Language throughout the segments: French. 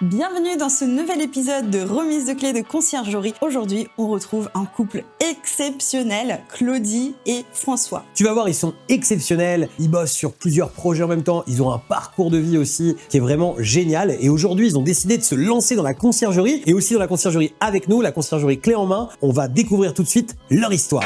Bienvenue dans ce nouvel épisode de Remise de clés de conciergerie. Aujourd'hui, on retrouve un couple exceptionnel, Claudie et François. Tu vas voir, ils sont exceptionnels, ils bossent sur plusieurs projets en même temps, ils ont un parcours de vie aussi qui est vraiment génial. Et aujourd'hui, ils ont décidé de se lancer dans la conciergerie et aussi dans la conciergerie avec nous, la conciergerie clé en main. On va découvrir tout de suite leur histoire.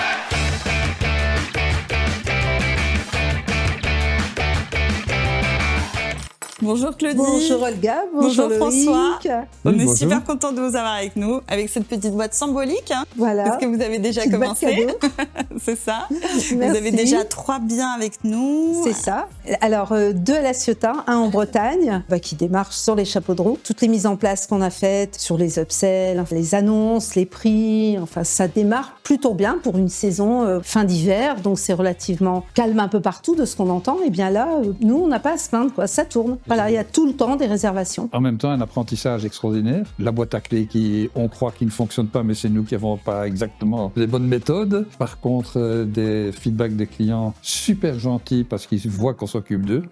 Bonjour Claudie. Bonjour Olga, bonjour François. On est Bonjour. super content de vous avoir avec nous, avec cette petite boîte symbolique. Voilà. Parce que vous avez déjà Petite boîte commencé. cadeau. C'est ça. Merci. Vous avez déjà 3 biens avec nous. C'est ça. Alors, 2 à La Ciotat, un en Bretagne, qui démarche sur les chapeaux de roue. Toutes les mises en place qu'on a faites sur les upsells, les annonces, les prix, enfin, ça démarre plutôt bien pour une saison fin d'hiver. Donc, c'est relativement calme un peu partout de ce qu'on entend. Et bien là, nous, on n'a pas à se plaindre, quoi. Ça tourne. Voilà, il y a tout le temps des réservations. En même temps, un apprentissage extraordinaire. La boîte à clés on croit qu'il ne fonctionne pas, mais c'est nous qui n'avons pas exactement les bonnes méthodes. Par contre, des feedbacks des clients super gentils parce qu'ils voient qu'on s'occupe d'eux.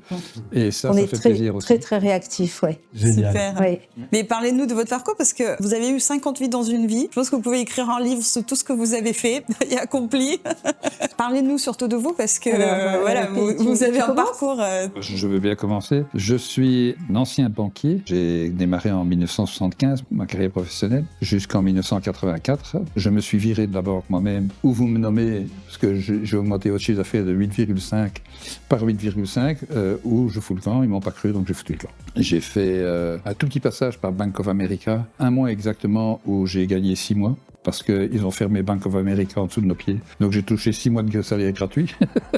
Et ça, On ça est fait très, plaisir aussi. très, très réactifs, ouais. Super. Ouais. Mais parlez-nous de votre parcours parce que vous avez eu 50 vies dans une vie. Je pense que vous pouvez écrire un livre sur tout ce que vous avez fait et accompli. Parlez-nous surtout de vous parce que vous avez un parcours. Je veux bien commencer. Je suis un ancien banquier. J'ai démarré en 1975, ma carrière professionnelle, jusqu'en 1984. Je me suis viré de la banque moi-même, où vous me nommez, parce que j'ai augmenté votre chiffre d'affaires de 8,5 par 8,5, où je fous le camp, ils m'ont pas cru, donc j'ai foutu le camp. J'ai fait un tout petit passage par Bank of America, un mois exactement, où j'ai gagné 6 mois. Parce qu'ils ont fermé Bank of America en dessous de nos pieds. Donc j'ai touché 6 mois de salaire gratuit.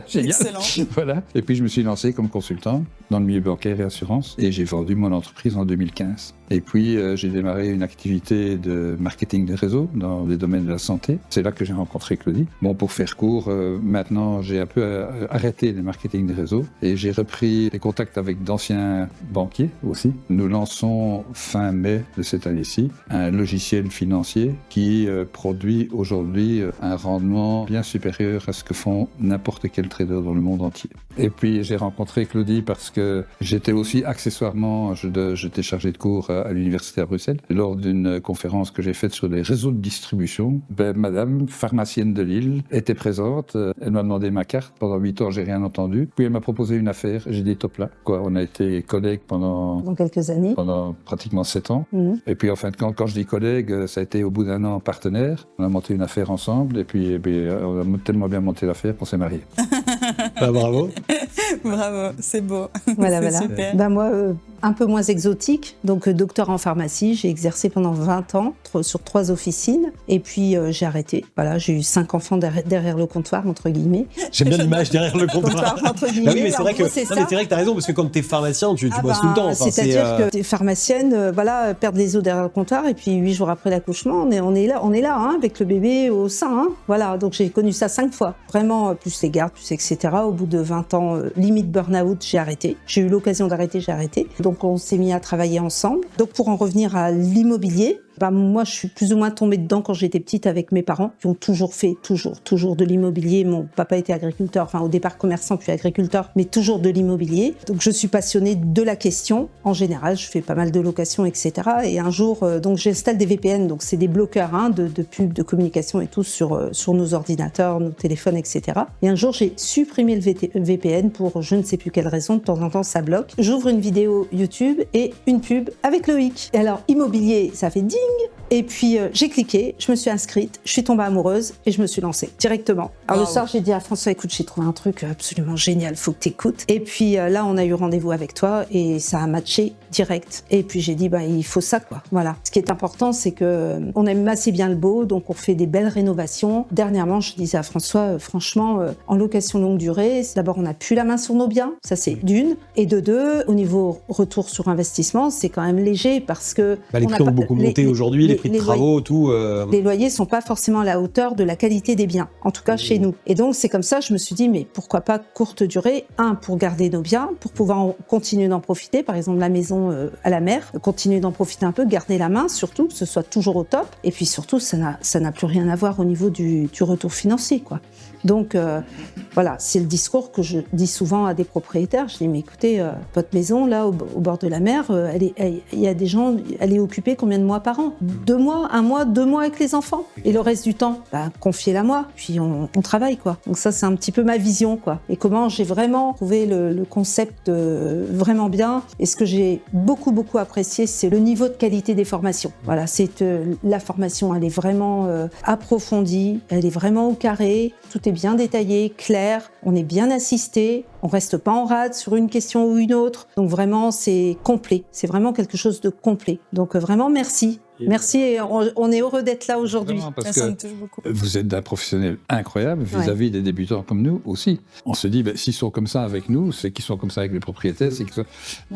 Génial. Excellent. Voilà. Et puis je me suis lancé comme consultant dans le milieu bancaire et assurance. Et j'ai vendu mon entreprise en 2015. Et puis j'ai démarré une activité de marketing des réseaux dans les domaines de la santé. C'est là que j'ai rencontré Claudie. Bon, pour faire court, maintenant j'ai un peu arrêté le marketing des réseaux. Et j'ai repris les contacts avec d'anciens banquiers aussi. Nous lançons fin mai de cette année-ci un logiciel financier qui produit aujourd'hui un rendement bien supérieur à ce que font n'importe quel trader dans le monde entier. Et puis j'ai rencontré Claudie parce que j'étais aussi accessoirement, j'étais chargé de cours à l'université à Bruxelles. Lors d'une conférence que j'ai faite sur les réseaux de distribution, madame, pharmacienne de Lille, était présente. Elle m'a demandé ma carte. Pendant 8 ans, j'ai rien entendu. Puis elle m'a proposé une affaire. J'ai dit top là. On a été collègues pendant quelques années. Pendant pratiquement 7 ans. Mmh. Et puis en fin de compte, quand je dis collègue, ça a été au bout d'un an partenaire. On a monté une affaire ensemble et puis on a tellement bien monté l'affaire qu'on s'est mariés. Bravo. Bravo, c'est beau. Voilà, C'est voilà. super. Moi, un peu moins exotique, donc docteur en pharmacie, j'ai exercé pendant 20 ans sur 3 officines, et puis j'ai arrêté. Voilà, j'ai eu 5 enfants derrière le comptoir, entre guillemets. J'aime bien l'image derrière le comptoir. Entre guillemets. Ah oui, mais c'est vrai En gros, que c'est ça. mais t'as raison parce que quand t'es pharmacien, tu bosses tout le temps. Enfin, c'est-à-dire que des pharmaciennes, perdent les os derrière le comptoir, et puis 8 jours après l'accouchement, on est là, hein, avec le bébé au sein. Hein. Voilà, donc j'ai connu ça 5 fois. Vraiment, plus les gardes, plus etc. Au bout de 20 ans, limite burn-out, j'ai arrêté. J'ai eu l'occasion d'arrêter, j'ai arrêté. Donc on s'est mis à travailler ensemble. Donc pour en revenir à l'immobilier, moi, je suis plus ou moins tombée dedans quand j'étais petite avec mes parents, qui ont toujours fait, toujours de l'immobilier. Mon papa était agriculteur, enfin au départ commerçant puis agriculteur, mais toujours de l'immobilier. Donc je suis passionnée de la question. En général, je fais pas mal de locations, etc. Et un jour, donc j'installe des VPN, donc c'est des bloqueurs de pubs, de communication et tout sur nos ordinateurs, nos téléphones, etc. Et un jour, j'ai supprimé le VPN pour je ne sais plus quelle raison. De temps en temps, ça bloque. J'ouvre une vidéo YouTube et une pub avec Loïc. Et alors, immobilier, ça fait ding. Et puis j'ai cliqué, je me suis inscrite, je suis tombée amoureuse et je me suis lancée directement. Alors le soir, j'ai dit à François, écoute, j'ai trouvé un truc absolument génial, faut que t'écoutes. Et puis là, on a eu rendez-vous avec toi et ça a matché direct. Et puis j'ai dit, il faut ça, quoi. Voilà. Ce qui est important, c'est que on aime assez bien le beau, donc on fait des belles rénovations. Dernièrement, je disais à François, franchement, en location longue durée, d'abord, on n'a plus la main sur nos biens, ça c'est d'une. Et de deux, au niveau retour sur investissement, c'est quand même léger parce que... les prix ont beaucoup monté aujourd'hui, les prix de travaux, tout. Les loyers sont pas forcément à la hauteur de la qualité des biens, en tout cas chez nous. Et donc c'est comme ça, je me suis dit, mais pourquoi pas courte durée, pour garder nos biens, pour pouvoir continuer d'en profiter, par exemple la maison à la mer, continuer d'en profiter un peu, garder la main surtout, que ce soit toujours au top. Et puis surtout, ça n'a plus rien à voir au niveau du retour financier, quoi. Donc voilà, c'est le discours que je dis souvent à des propriétaires. Je dis, mais écoutez, votre maison là au bord de la mer, il y a des gens, elle est occupée combien de mois par an? 2 mois, 1 mois, 2 mois avec les enfants. Et le reste du temps, confiez-la moi. Puis on travaille, quoi. Donc ça, c'est un petit peu ma vision, quoi. Et comment j'ai vraiment trouvé le concept vraiment bien. Et ce que j'ai beaucoup apprécié, c'est le niveau de qualité des formations. Voilà, la formation, elle est vraiment approfondie, elle est vraiment au carré. Tout est bien détaillé, clair, on est bien assisté, on reste pas en rade sur une question ou une autre. Donc vraiment, c'est complet. C'est vraiment quelque chose de complet. Donc vraiment, merci. Merci et on est heureux d'être là aujourd'hui. Vraiment, parce Ça me que touche beaucoup. vous êtes d'un professionnel incroyable vis-à-vis des débutants comme nous aussi. On se dit, s'ils sont comme ça avec nous, c'est qu'ils sont comme ça avec les propriétaires.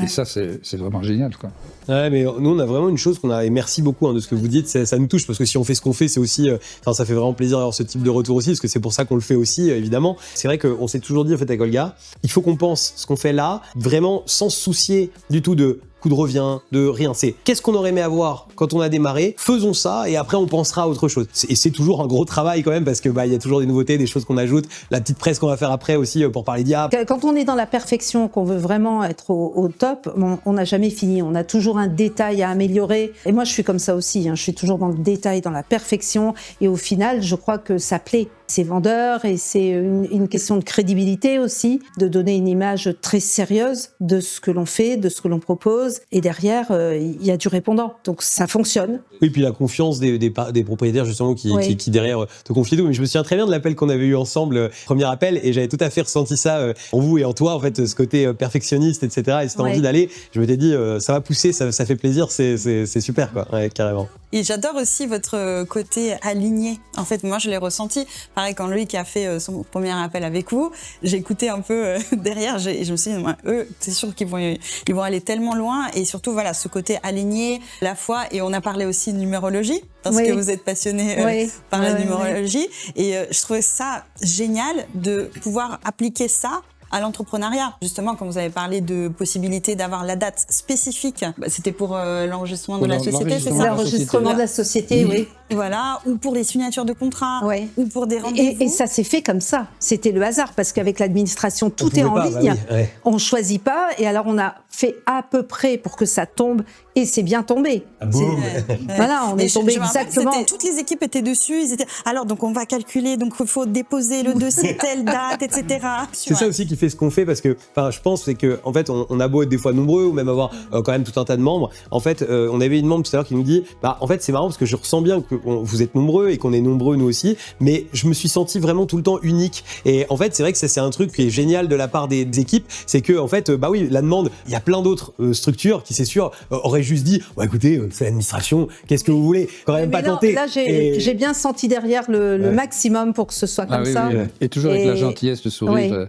Et ça, c'est vraiment génial, quoi. Ouais, mais nous, on a vraiment une chose et merci beaucoup de ce que vous dites, ça nous touche, parce que si on fait ce qu'on fait, c'est aussi, ça fait vraiment plaisir d'avoir ce type de retour aussi, parce que c'est pour ça qu'on le fait aussi, évidemment. C'est vrai qu'on s'est toujours dit, en fait, avec Olga, il faut qu'on pense ce qu'on fait là, vraiment sans se soucier du tout de coût de revient, de rien. C'est qu'est-ce qu'on aurait aimé avoir quand on a démarré, faisons ça et après on pensera à autre chose. Et c'est toujours un gros travail quand même parce que il y a toujours des nouveautés, des choses qu'on ajoute, la petite presse qu'on va faire après aussi pour parler d'IA. Quand on est dans la perfection, qu'on veut vraiment être au top, on n'a jamais fini. On a toujours un détail à améliorer. Et moi, je suis comme ça aussi. Je suis toujours dans le détail, dans la perfection. Et au final, je crois que ça plaît. C'est vendeur et c'est une question de crédibilité aussi, de donner une image très sérieuse de ce que l'on fait, de ce que l'on propose. Et derrière, il y a du répondant. Donc ça fonctionne. Oui, puis la confiance des propriétaires justement qui derrière te confient tout. Mais je me souviens très bien de l'appel qu'on avait eu ensemble, premier appel, et j'avais tout à fait ressenti ça en vous et en toi, en fait, ce côté perfectionniste, etc. Et cette envie d'aller. Je m'étais dit, ça va pousser, ça fait plaisir, c'est super, quoi. Ouais, carrément. Et j'adore aussi votre côté aligné. En fait, moi, je l'ai ressenti. Pareil, quand Loïc a fait son premier appel avec vous, j'écoutais un peu derrière et je me suis dit, eux, c'est sûr qu'ils vont aller tellement loin. Et surtout, voilà, ce côté aligné, la foi. Et on a parlé aussi de numérologie, parce que vous êtes passionné par la numérologie. Et je trouvais ça génial de pouvoir appliquer ça à l'entrepreneuriat. Justement, quand vous avez parlé de possibilité d'avoir la date spécifique, c'était pour l'enregistrement de la société, c'est ça? L'enregistrement de la société, oui. Voilà, ou pour les signatures de contrats, ou pour des rendez-vous. Et ça s'est fait comme ça. C'était le hasard, parce qu'avec l'administration, tout est en ligne. On choisit pas, et alors on a fait à peu près pour que ça tombe, et c'est bien tombé. Voilà, on est tombé exactement. Toutes les équipes étaient dessus. Ils étaient. Alors, donc on va calculer, donc il faut déposer le dossier telle date, etc. C'est ça aussi qui fait ce qu'on fait, parce que, je pense, c'est que, en fait, on a beau être des fois nombreux, ou même avoir quand même tout un tas de membres. En fait, on avait une membre tout à l'heure qui nous dit, en fait, c'est marrant parce que je ressens bien que vous êtes nombreux et qu'on est nombreux nous aussi, mais je me suis senti vraiment tout le temps unique. Et en fait, c'est vrai que ça, c'est un truc qui est génial de la part des équipes, c'est que, en fait, oui, la demande, il y a plein d'autres structures qui, c'est sûr, auraient juste dit, écoutez, c'est l'administration, qu'est-ce que vous voulez? Quand même pas tenter. Là, j'ai bien senti derrière le maximum pour que ce soit comme ça. Oui. Et toujours avec la gentillesse, le sourire.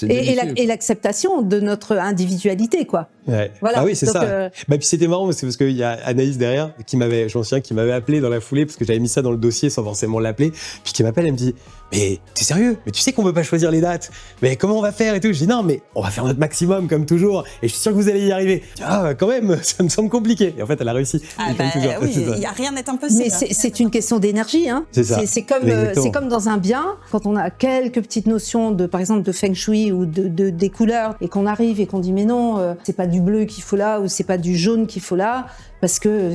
Et l'acceptation de notre individualité, quoi. Ouais. Voilà. Ah oui, c'est ça. Puis c'était marrant parce qu'il y a Anaïs derrière qui m'avait appelé dans la foulée parce que j'avais mis ça dans le dossier sans forcément l'appeler. Puis qui m'appelle, elle me dit, mais t'es sérieux? Mais tu sais qu'on peut pas choisir les dates. Mais comment on va faire et tout? Je dis non, mais on va faire notre maximum comme toujours. Et je suis sûr que vous allez y arriver. Je dis, quand même, ça me semble compliqué. Et en fait, elle a réussi. Oui, il y a rien n'est impossible. Mais c'est une question d'énergie, hein. C'est ça. C'est comme dans un bien, quand on a quelques petites notions par exemple, de feng shui ou des couleurs, et qu'on arrive et qu'on dit mais non, c'est pas du bleu qu'il faut là, ou c'est pas du jaune qu'il faut là, parce que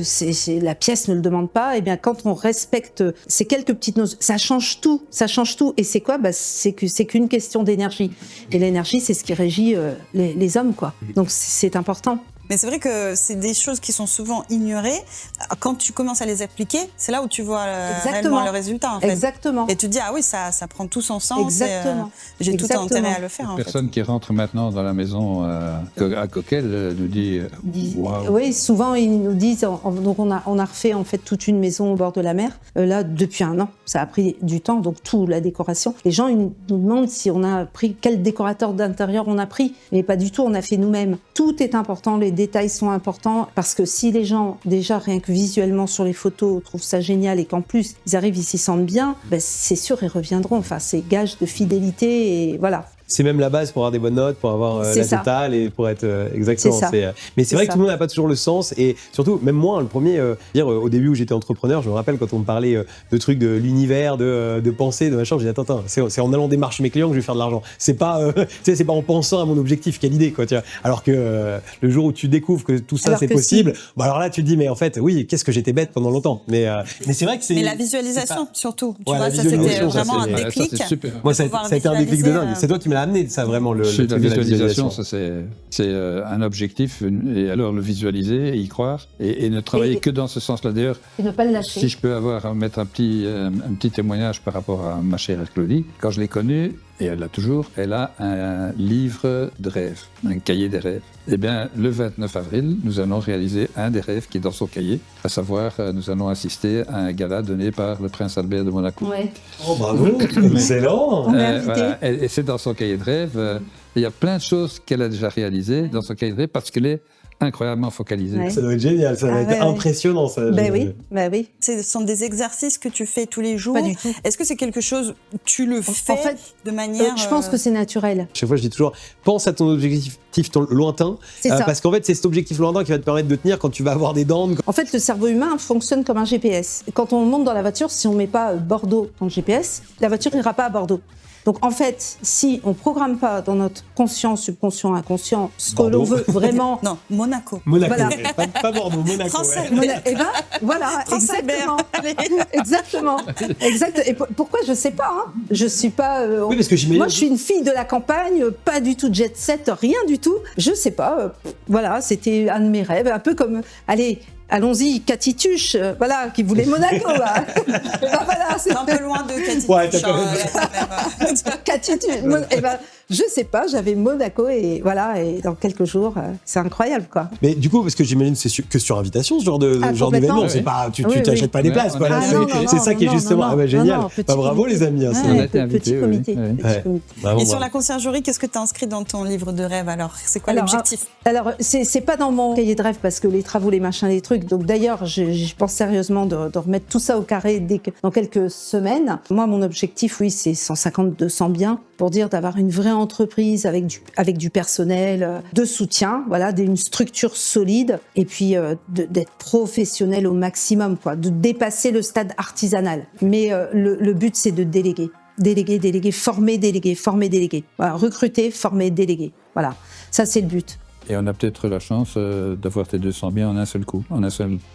la pièce ne le demande pas. Et bien, quand on respecte ces quelques petites notions, ça change tout. Et c'est quoi? C'est qu'une question d'énergie. Et l'énergie, c'est ce qui régit les hommes, quoi. Donc c'est important. Mais c'est vrai que c'est des choses qui sont souvent ignorées. Quand tu commences à les appliquer, c'est là où tu vois réellement le résultat, en fait. Exactement. Et tu te dis, ah oui, ça prend tout son sens. Exactement. J'ai tout intérêt à le faire, en fait. Personne qui rentre maintenant dans la maison à Coquel nous dit waouh. Oui, souvent ils nous disent, donc on a refait en fait toute une maison au bord de la mer, là depuis 1 an. Ça a pris du temps, donc toute la décoration. Les gens ils nous demandent si on a pris, quel décorateur d'intérieur on a pris, mais pas du tout, on a fait nous-mêmes. Tout est important, les détails sont importants parce que si les gens, déjà rien que visuellement sur les photos, trouvent ça génial et qu'en plus ils arrivent, ils s'y sentent bien, ben, c'est sûr ils reviendront. Enfin, c'est gage de fidélité et voilà. C'est même la base pour avoir des bonnes notes, pour avoir C'est la ça. totale et pour être exactement. C'est ça. Mais c'est vrai C'est que ça. tout le monde n'a pas toujours le sens et surtout, même moi, le premier, au début où j'étais entrepreneur, je me rappelle quand on me parlait de trucs de l'univers, de pensée, de machin, j'ai dit attends, c'est en allant démarcher mes clients que je vais faire de l'argent. C'est pas, c'est pas en pensant à mon objectif, quelle idée, quoi, tu vois. Alors que le jour où tu découvres que tout ça Alors c'est que possible, bah alors là tu te dis mais en fait, oui, qu'est-ce que j'étais bête pendant longtemps. Mais c'est vrai que c'est. Mais la visualisation, surtout. Tu Ouais, vois, la ça, c'était visualisation, ça, vraiment un c'est- Ouais, ça, déclic. c'est super. Moi, ça pouvoir a été un déclic de dingue. visualiser, C'est toi qui me l'as amené, ça vraiment le C'est la truc de visualisation, ça c'est un objectif, et alors le visualiser, et y croire, et ne travailler Et- que dans ce sens-là. D'ailleurs, Et ne pas le lâcher. si je peux mettre un petit témoignage par rapport à ma chère Claudie, quand je l'ai connue, et elle l'a toujours, elle a un livre de rêves, un cahier des rêves. Eh bien, le 29 avril, nous allons réaliser un des rêves qui est dans son cahier, à savoir, nous allons assister à un gala donné par le prince Albert de Monaco. Ouais. Oh bravo, excellent. On est invité. Voilà. Et c'est dans son cahier de rêve. Il y a plein de choses qu'elle a déjà réalisées dans son cahier de rêve parce qu'elle est incroyablement focalisée. Ouais. Ça doit être génial, ça doit Ah être ouais, ouais. impressionnant ça. Ben oui, ben oui. Ce sont des exercices que tu fais tous les jours. Pas du tout. Est-ce que c'est quelque chose, tu le fais En fait, de manière. je pense que c'est naturel. Chaque fois, je dis toujours, pense à ton objectif lointain, C'est ça. parce qu'en fait, c'est cet objectif lointain qui va te permettre de tenir quand tu vas avoir des dents. En fait, le cerveau humain fonctionne comme un GPS. Quand on monte dans la voiture, si on met pas Bordeaux dans le GPS, la voiture n'ira pas à Bordeaux. Donc en fait, si on programme pas dans notre conscient, subconscient, inconscient ce que Bordeaux. l'on veut vraiment, Non, Monaco. Monaco, Voilà. pas Bordeaux, Monaco. Français. ouais. et ben voilà, Prince exactement, Albert. Allez. exactement, exact. Et pourquoi je sais pas, hein. Je suis pas. Oui, parce que j'imagine. Moi, je suis une fille de la campagne, pas du tout jet set, rien du tout. Je sais pas. Voilà, c'était un de mes rêves, un peu comme, allez, allons-y, Cathy Tuche, voilà, qui voulait Monaco. Là. Ben voilà, c'est C'est un peu loin de Cathy Ouais, Tuche, t'as quand hein, Cathy Tuche. Eh ben, je sais pas, j'avais Monaco et voilà, et dans quelques jours, c'est incroyable, quoi. Mais du coup, parce que j'imagine que c'est que sur invitation, ce genre de Ah, genre complètement. d'événement. C'est Oui. pas, tu Oui, t'achètes oui. pas des Ouais, places, on quoi. a- Là, Ah, c'est- non, non, c'est ça non, qui est non, justement, non, ah bah non, génial. non, petit Bah, bravo comité. les amis. Hein, Ouais, On a été invités, petit oui. comité. Ouais. Petit Ouais. comité. Bravo, Et sur bravo. la conciergerie, qu'est-ce que tu as inscrit dans ton livre de rêve alors? C'est quoi Alors, l'objectif? Alors, c'est pas dans mon cahier de rêve parce que les travaux, les machins, les trucs. Donc d'ailleurs, je pense sérieusement de remettre tout ça au carré dans quelques semaines. Moi, mon objectif, oui, c'est 150-200 biens pour dire d'avoir une vraie entreprise avec du personnel, de soutien, voilà, une structure solide et puis d'être professionnel au maximum, quoi, de dépasser le stade artisanal. Mais le but, c'est de déléguer. Déléguer, former, déléguer. Voilà, recruter, former, déléguer. Voilà, ça c'est le but. Et on a peut-être la chance d'avoir tes 200 biens en un seul coup,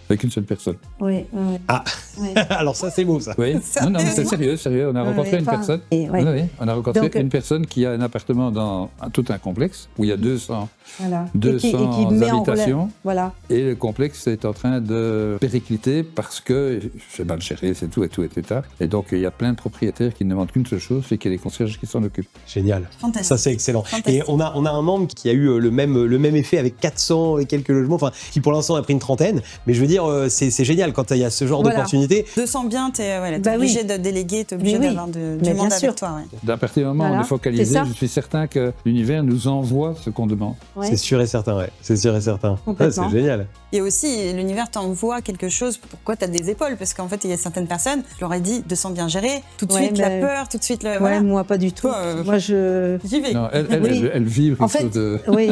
avec une seule personne. Oui, oui. Ah. Oui. Alors ça, c'est beau ça. Oui, non, mais c'est sérieux. On a Ouais, rencontré une enfin, personne. et ouais. Oui, on a rencontré Donc, une personne qui a un appartement dans tout un complexe où il y a 200 Voilà. 200 met en habitations. relais. Voilà. et le complexe est en train de péricliter parce que c'est mal géré, c'est tout, etc. Et donc il y a plein de propriétaires qui ne demandent qu'une seule chose, c'est qu'il y ait des concierges qui s'en occupent. Génial. Fantastique. Ça, c'est excellent. Fantastique. Et on a un membre qui a eu le même effet avec 400 et quelques logements, enfin, qui pour l'instant a pris une trentaine. Mais je veux dire, c'est génial quand il y a ce genre Voilà. d'opportunité. 200 biens, t'es Bah oui. obligé de déléguer, t'es obligé Mais oui. d'avoir du Mais monde bien sûr. avec toi. Ouais. D'à partir du moment où Voilà, on est focalisé, c'est ça. je suis certain que l'univers nous envoie ce qu'on demande. Ouais. C'est sûr et certain, ouais. C'est sûr et certain. Ouais, Complètement. c'est génial. Et aussi, l'univers t'envoie quelque chose. Pourquoi t'as des épaules? Parce qu'en fait, il y a certaines personnes, je leur ai dit 200 bien gérés, tout de Ouais, suite la mais- peur, tout de suite le. Ouais, Voilà. moi pas du tout. Toi, Moi je. J'y vais. Non, elle, Oui. elle vibre En quelque fait, chose de... oui.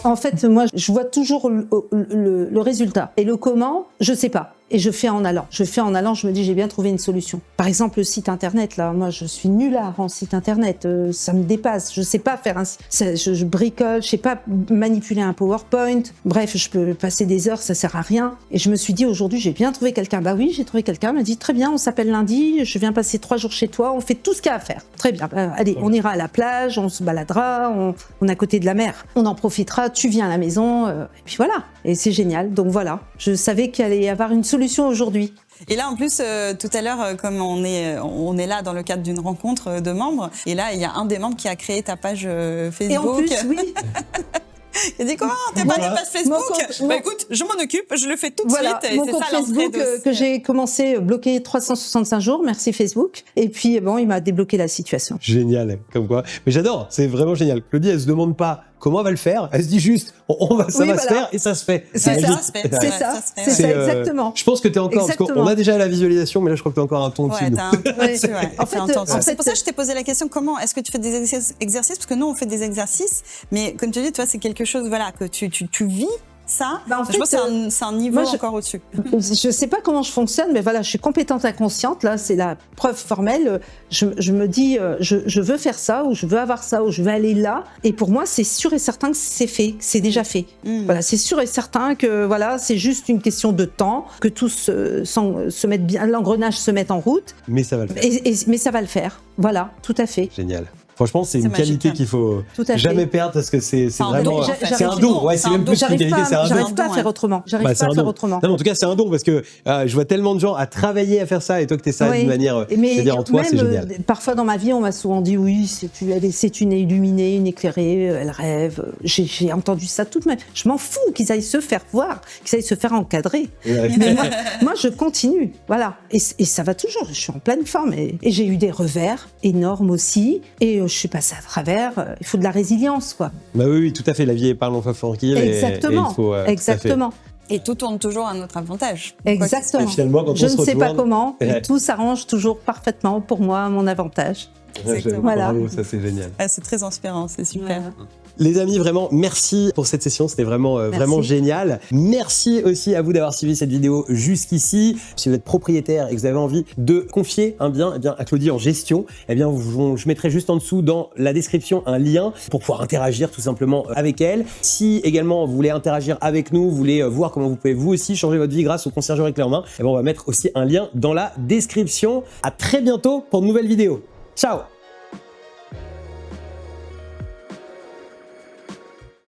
En fait, moi, je vois toujours le résultat. Et le comment, je sais pas. Et je fais en allant. Je me dis, j'ai bien trouvé une solution. Par exemple, le site internet, là, moi, je suis nullard en site internet. Ça me dépasse. Je sais pas faire je bricole, je sais pas manipuler un PowerPoint. Bref, je peux passer des heures, ça sert à rien. Et je me suis dit, aujourd'hui, j'ai bien trouvé quelqu'un. Bah oui, j'ai trouvé quelqu'un. Elle m'a dit, très bien, on s'appelle lundi. Je viens passer 3 jours chez toi. On fait tout ce qu'il y a à faire. Très bien. Allez, on ira à la plage, on se baladera, on est à côté de la mer. On en profitera. Tu viens à la maison. Et puis voilà. Et c'est génial. Donc voilà. Je savais qu'il allait y avoir une solution aujourd'hui. Et là, en plus, tout à l'heure, comme on est là dans le cadre d'une rencontre de membres, et là, il y a un des membres qui a créé ta page Facebook. Et en plus, oui. Il a dit comment t'as pas Voilà. de page Facebook? Mon compte- Bah écoute, je m'en occupe, je le fais tout de Voilà, suite. Et mon c'est compte ça l'entrée Facebook de que j'ai commencé bloqué 365 jours, merci Facebook. Et puis bon, il m'a débloqué la situation. Génial, comme quoi. Mais j'adore, c'est vraiment génial. Claudie, elle se demande pas comment elle va le faire. Elle se dit juste, ça va se faire et ça se fait. C'est Elle ça, dit- c'est ça, exactement. Je pense que tu es encore, parce qu'on a déjà la visualisation, mais là je crois que tu es encore un ton dessus. Ouais, nous. t'as un peu là-dessus, ouais. En fait, C'est intense. en C'est fait, pour ça que je t'ai posé la question, comment est-ce que tu fais des exercices? Parce que nous, on fait des exercices, mais comme tu dis, toi, c'est quelque chose, voilà, que tu vis ça. Bah, en je fait, pense que c'est un niveau moi, encore au-dessus. Je sais pas comment je fonctionne, mais voilà, je suis compétente inconsciente. Là, c'est la preuve formelle. Je me dis, je veux faire ça, ou je veux avoir ça, ou je veux aller là. Et pour moi, c'est sûr et certain que c'est fait, que c'est déjà fait. Voilà, c'est sûr et certain que voilà, c'est juste une question de temps, que tout se mette bien, l'engrenage se mette en route. Mais ça va le faire. Mais ça va le faire. Voilà, tout à fait. Génial. Franchement, c'est une magique, qualité hein. qu'il faut Tout à fait. jamais perdre parce que c'est Enfin, vraiment. don, en fait. C'est un don, ouais, c'est même plus qu'une qualité, c'est un don. J'arrive pas à faire autrement. J'arrive Bah, c'est pas à un faire don. autrement. Non, mais en tout cas, c'est un don parce que je vois tellement de gens à travailler à faire ça et toi que tu es ça Oui. d'une manière. Mais C'est-à-dire en toi, même, c'est génial. Parfois dans ma vie, on m'a souvent dit oui, c'est une illuminée, une éclairée, elle rêve. J'ai entendu ça toute ma vie. Je m'en fous qu'ils aillent se faire voir, qu'ils aillent se faire encadrer. Ouais. Mais moi, je continue, voilà. Et ça va toujours. Je suis en pleine forme et j'ai eu des revers énormes aussi. Et je suis passée à travers. Il faut de la résilience, quoi. Bah oui, tout à fait. La vie est parlons pas tranquille. Exactement. Et il faut, Exactement. Et tout tourne toujours à notre avantage. Exactement. Et finalement, quand Je on se ne sais pas retourne- comment, mais Ouais. tout s'arrange toujours parfaitement pour moi, à mon avantage. Exactement. Voilà. Bravo, ça c'est génial. Ah, c'est très inspirant, c'est super. Voilà. Les amis, vraiment, merci pour cette session. C'était vraiment, vraiment génial. Merci aussi à vous d'avoir suivi cette vidéo jusqu'ici. Si vous êtes propriétaire et que vous avez envie de confier un bien, à Claudie en gestion, je mettrai juste en dessous dans la description un lien pour pouvoir interagir tout simplement avec elle. Si également vous voulez interagir avec nous, vous voulez voir comment vous pouvez vous aussi changer votre vie grâce au conciergerie clé en main, on va mettre aussi un lien dans la description. À très bientôt pour de nouvelles vidéos. Ciao!